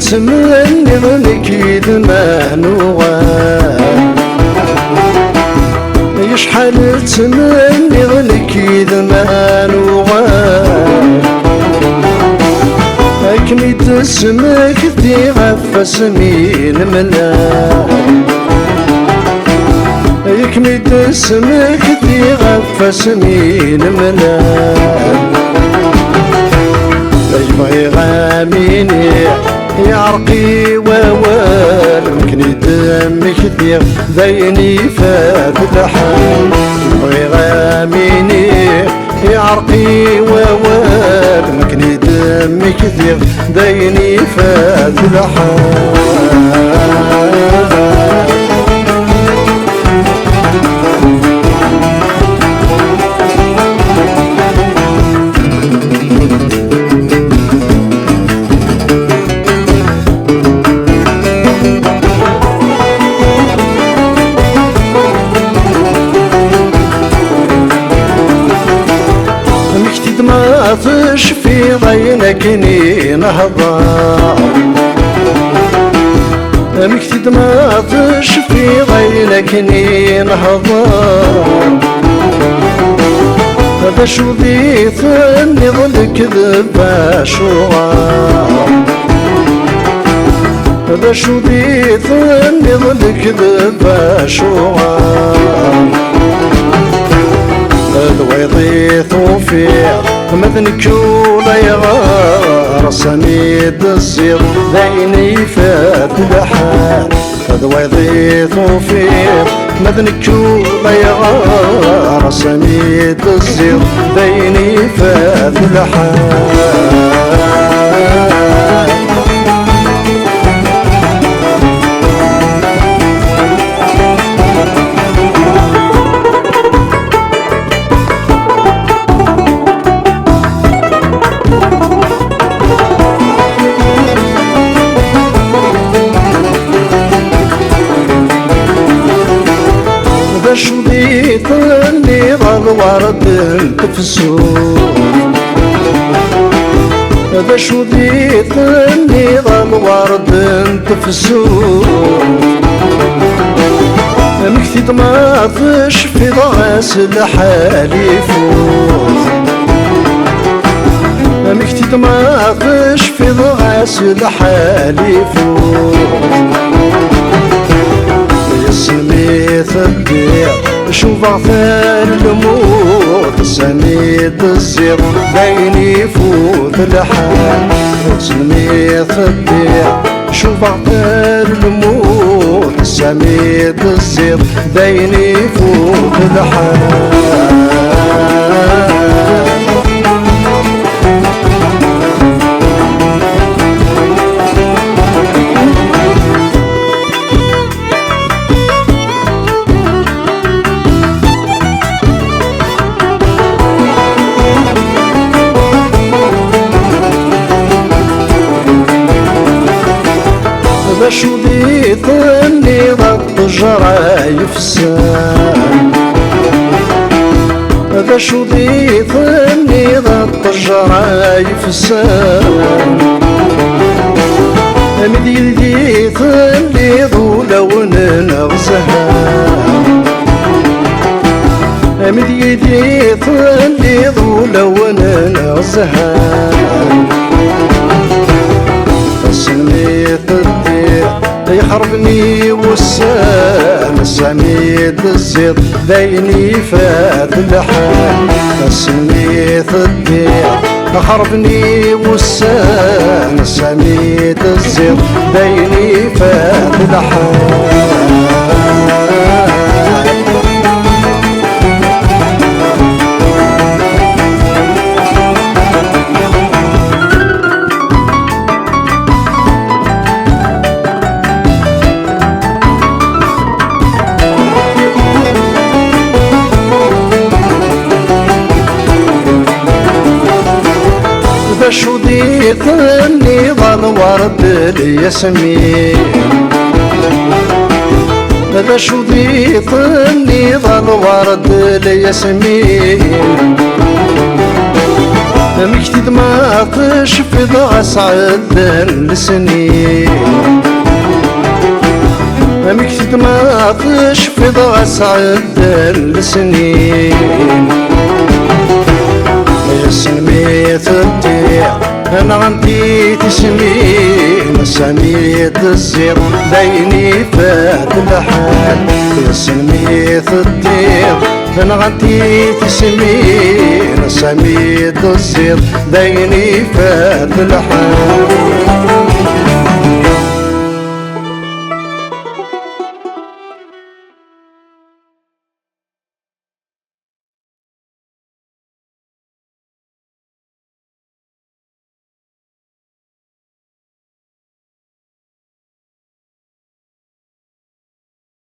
نتمنى ظنك ما نوغال يشحال نتمنى ظنك ما نوغال أكني تسمك دي غفس مين ملال يكني تسمك دي غفس مين ملال يبغي غاميني يعرقي ووال مكني دمك دير ذيني فات الحال يبغي غاميني يعرقي ووال مكني دمك دير ذيني فات الحال ما تشفي ضينكني نهضة مكتد ما تشفي ضينكني نهضة هذا شو ذيث النظل كذب شوغار هذا شو ذيث النظل كذب شوغار الويضيث وفيع مذنكو لا يغار سميد الزير ذيني فات الحال الويضيث وفيع مذنكو لا يغار سميد الزير ذيني فات الحال شو ذيث اللي ظل ورد التفسور هذا شو ذيث اللي ظل ورد التفسور مكتد ما تشفي ضغاس الحالي فوز مكتد ما تشفي ضغاس الحالي فوز سميت الدير شوف عثال الموت سميت الزير بيني فوت الحال سميت الدير شوف عثال الموت سميت الزير بيني فوت الحال شو ذيث اللي ضغط الجرايف السام هذا شو ذيث اللي ضغط الجرايف السام مدي الذيث اللي ضولا ونغزها مدي الذيث اللي ضولا ونغزها سميت الدير يحربني والسام سميت الزير ذيني فات الحال سميت الدير يحربني والسام سميت الزير ذيني فات الحال شو ذيث اللي ظل ورد الياسمين هذا شو ذيث اللي ظل ورد الياسمين مكتد ما تشفض أسعد السنين مكتد ما تشفض أسعد السنين سميت الدير انا عندي تسمين سميت الزير دايني فات الحال يا سميت الدير انا عندي تسمين سميت الزير دايني فات الحال